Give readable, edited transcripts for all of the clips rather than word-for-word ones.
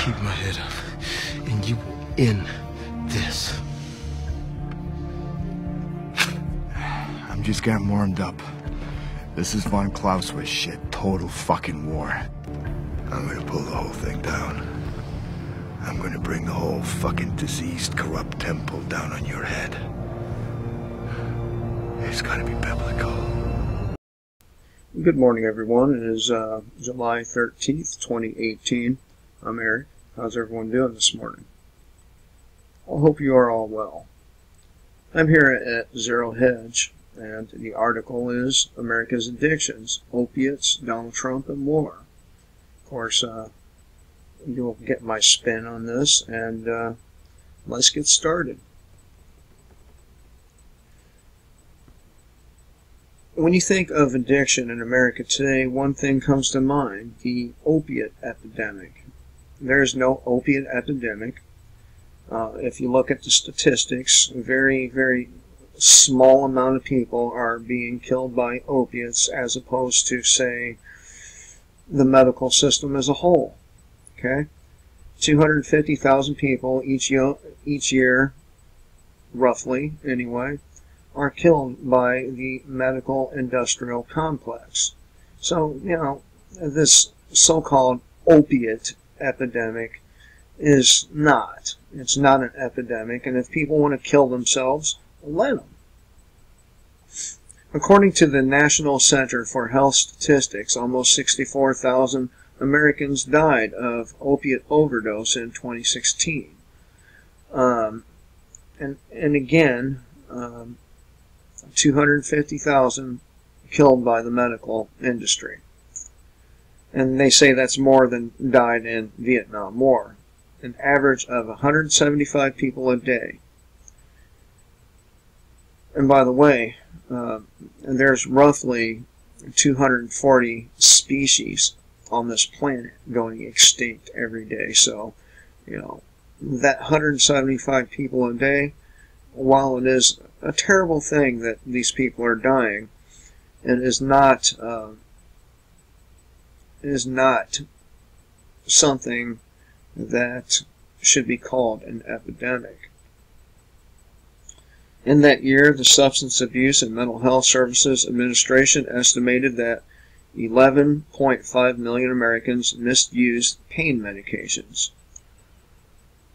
keep my head up, and you will end this. I'm just getting warmed up. This is Von Clausewitz shit. Total fucking war. I'm gonna pull the whole thing down. I'm gonna bring the whole fucking diseased, corrupt temple down on your head. It's gonna be biblical. Good morning, everyone. It is July 13th, 2018. I'm Eric. How's everyone doing this morning? I hope you are all well. I'm here at Zero Hedge, and the article is America's Addictions, Opiates, Donald Trump, and War. Of course, you'll get my spin on this, and let's get started. When you think of addiction in America today, one thing comes to mind, the opiate epidemic. There is no opiate epidemic. If you look at the statistics, a very, very small amount of people are being killed by opiates as opposed to, say, the medical system as a whole. Okay? 250,000 people each year, roughly, anyway, are killed by the medical industrial complex. So, you know, this so-called opiate epidemic is not. It's not an epidemic, and if people want to kill themselves, let them. According to the National Center for Health Statistics, almost 64,000 Americans died of opiate overdose in 2016. And again, 250,000 killed by the medical industry. And they say that's more than died in Vietnam War. An average of 175 people a day. And by the way, there's roughly 240 species on this planet going extinct every day. So, you know, that 175 people a day, while it is a terrible thing that these people are dying, it is not something that should be called an epidemic. In that year, the Substance Abuse and Mental Health Services Administration estimated that 11.5 million Americans misused pain medications.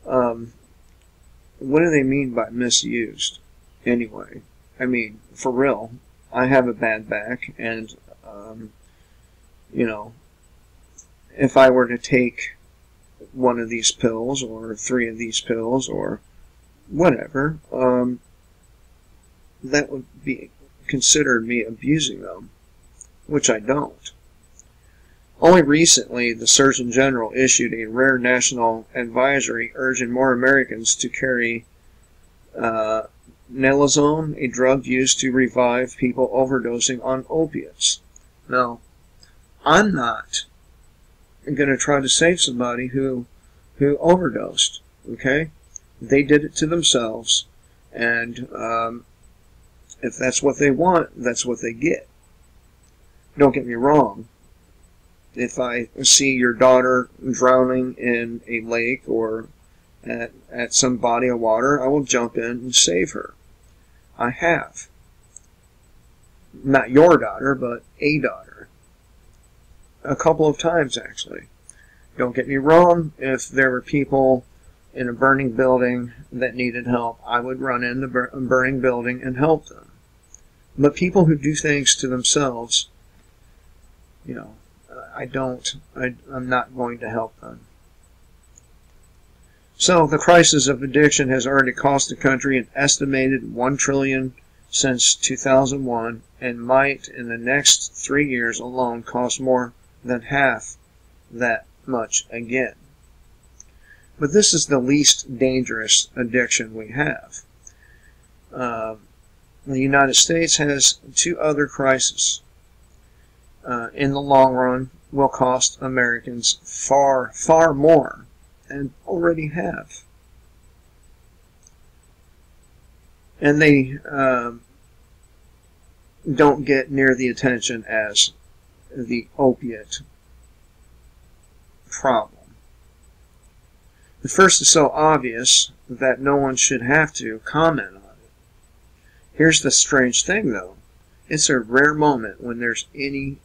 What do they mean by misused? Anyway, I mean, for real, I have a bad back, and, you know, if I were to take one of these pills, or 3 of these pills, or whatever, that would be considered me abusing them, which I don't. Only recently, the Surgeon General issued a rare national advisory urging more Americans to carry naloxone, a drug used to revive people overdosing on opiates. Now, I'm not going to try to save somebody who overdosed, okay? They did it to themselves, and if that's what they want, that's what they get. Don't get me wrong. If I see your daughter drowning in a lake or at some body of water, I will jump in and save her. I have. Not your daughter, but a daughter. A couple of times, actually. Don't get me wrong, if there were people in a burning building that needed help, I would run in the burning building and help them. But people who do things to themselves, you know, I'm not going to help them. So, the crisis of addiction has already cost the country an estimated $1 trillion since 2001, and might, in the next 3 years alone, cost more than half that much again. But this is the least dangerous addiction we have. The United States has 2 other crises. In the long run, will cost Americans far, far more, and already have. And they don't get near the attention as the opiate problem. The first is so obvious that no one should have to comment on it. Here's the strange thing, though. It's a rare moment when there's any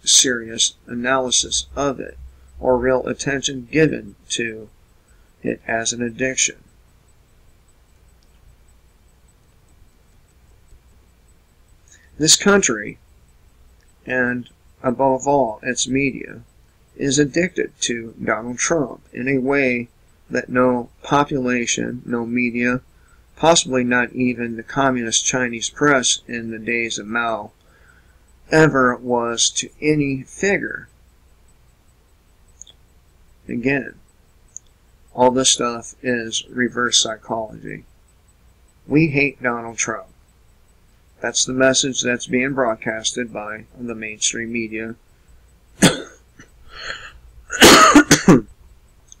serious analysis of it or real attention given to it as an addiction. This country, and above all its media, is addicted to Donald Trump in a way that no population, no media, possibly not even the communist Chinese press in the days of Mao, ever was to any figure. Again, all this stuff is reverse psychology. We hate Donald Trump. That's the message that's being broadcasted by the mainstream media.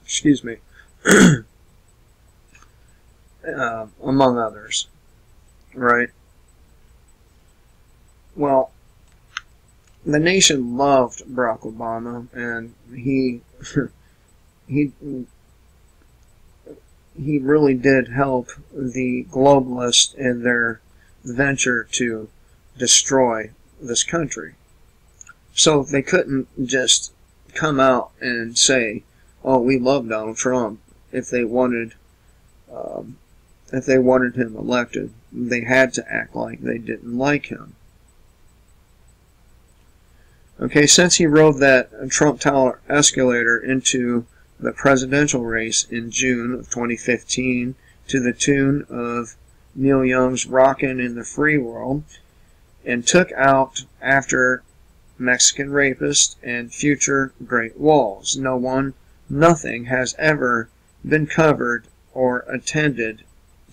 Excuse me. Among others. Right? Well, the nation loved Barack Obama, and he really did help the globalists in their venture to destroy this country. So they couldn't just come out and say, "Oh, we love Donald Trump." If they wanted him elected, they had to act like they didn't like him. Okay, since he rode that Trump Tower escalator into the presidential race in June of 2015 to the tune of Neil Young's Rockin' in the Free World, and took out after Mexican rapist and future Great Walls, nothing has ever been covered or attended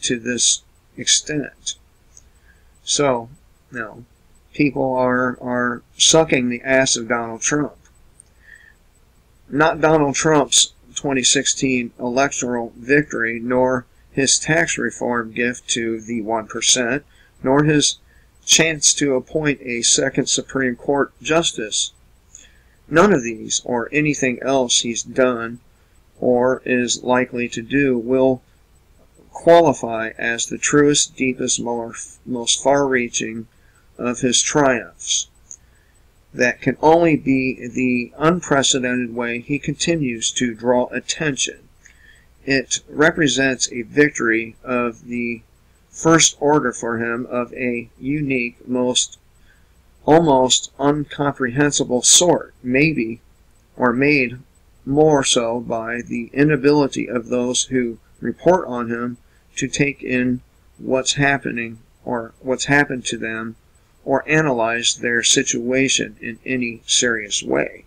to this extent. So, people are sucking the ass of Donald Trump. Not Donald Trump's 2016 electoral victory, nor his tax reform gift to the 1%, nor his chance to appoint a second Supreme Court justice. None of these, or anything else he's done or is likely to do, will qualify as the truest, deepest, most far-reaching of his triumphs. That can only be the unprecedented way he continues to draw attention. It represents a victory of the first order for him, of a unique, almost incomprehensible sort, maybe, or made more so by the inability of those who report on him to take in what's happening or what's happened to them, or analyze their situation in any serious way.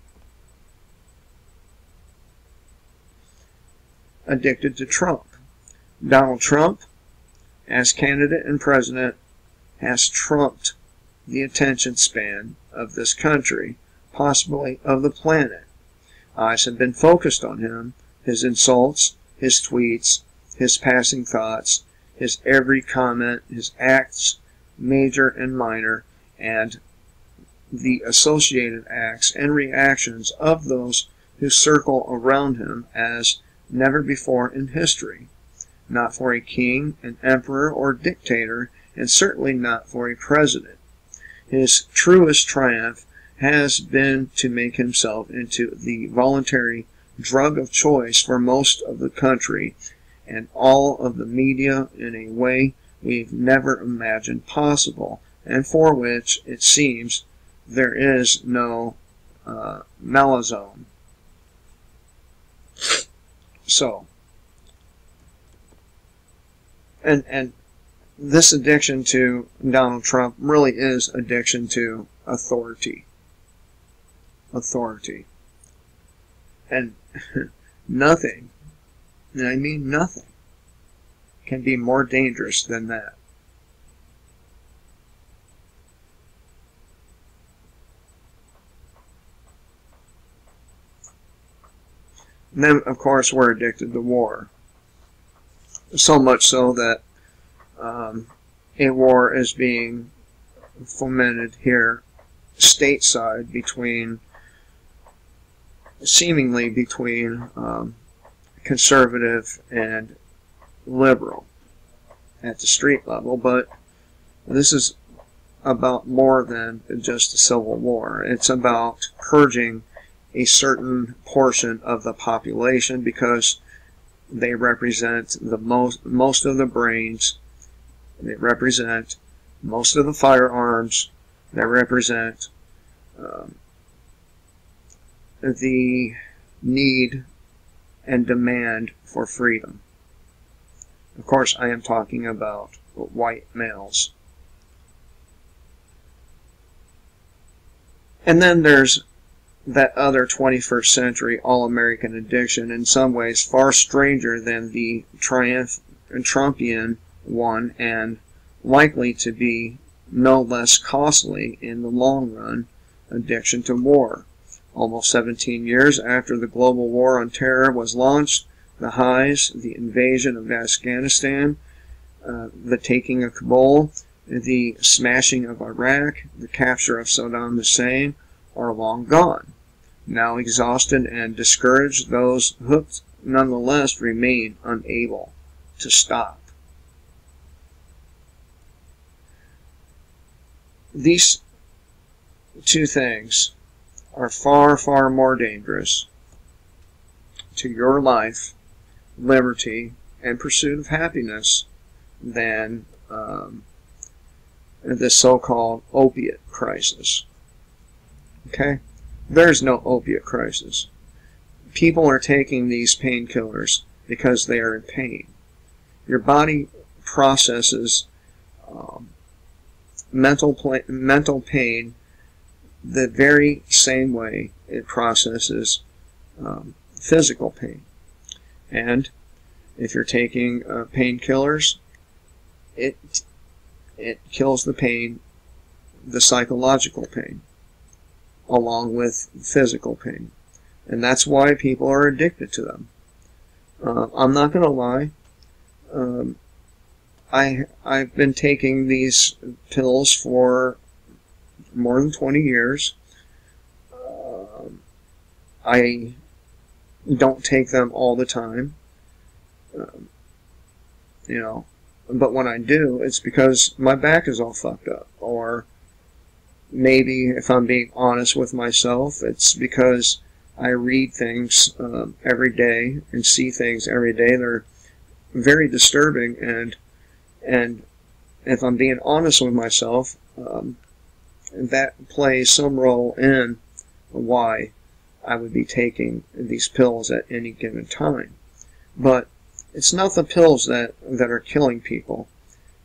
Addicted to Trump. Donald Trump, as candidate and president, has trumped the attention span of this country, possibly of the planet. Eyes have been focused on him, his insults, his tweets, his passing thoughts, his every comment, his acts, major and minor, and the associated acts and reactions of those who circle around him as never before in history. Not for a king, an emperor, or dictator, and certainly not for a president. His truest triumph has been to make himself into the voluntary drug of choice for most of the country and all of the media in a way we've never imagined possible, and for which, it seems, there is no malazone. So, and this addiction to Donald Trump really is addiction to authority. And nothing, and I mean nothing, can be more dangerous than that. And then, of course, we're addicted to war. So much so that a war is being fomented here stateside seemingly between conservative and liberal at the street level, but this is about more than just a civil war. It's about purging a certain portion of the population because they represent the most of the brains, they represent most of the firearms, they represent the need and demand for freedom. Of course, I am talking about white males. And then there's that other 21st century all-American addiction, in some ways far stranger than the Trumpian one, and likely to be no less costly in the long run, addiction to war. Almost 17 years after the global war on terror was launched, the highs, the invasion of Afghanistan, the taking of Kabul, the smashing of Iraq, the capture of Saddam Hussein are long gone. Now exhausted and discouraged, those hooked nonetheless remain unable to stop. These two things are far, far more dangerous to your life, liberty, and pursuit of happiness than the so-called opiate crisis. Okay? There's no opiate crisis. People are taking these painkillers because they are in pain. Your body processes mental pain the very same way it processes physical pain. And if you're taking painkillers, it kills the pain, the psychological pain, along with physical pain. And that's why people are addicted to them. I'm not going to lie. I've been taking these pills for more than 20 years. I don't take them all the time. But when I do, it's because my back is all fucked up. Or maybe, if I'm being honest with myself, it's because I read things every day and see things every day. They're very disturbing, and if I'm being honest with myself, that plays some role in why I would be taking these pills at any given time. But it's not the pills that are killing people.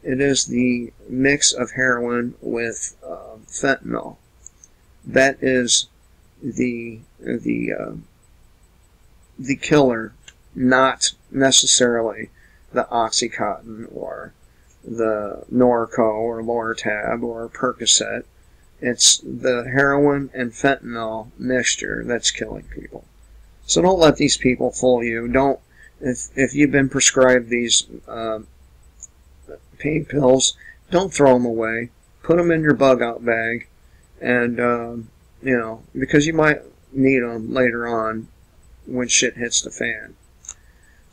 It is the mix of heroin with fentanyl. That is the killer, not necessarily the Oxycontin or the Norco or Lortab or Percocet. It's the heroin and fentanyl mixture that's killing people. So don't let these people fool you. Don't, if you've been prescribed these pain pills, don't throw them away. Put them in your bug-out bag, and because you might need them later on when shit hits the fan.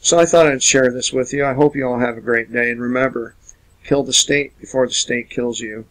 So I thought I'd share this with you. I hope you all have a great day, and remember, kill the state before the state kills you.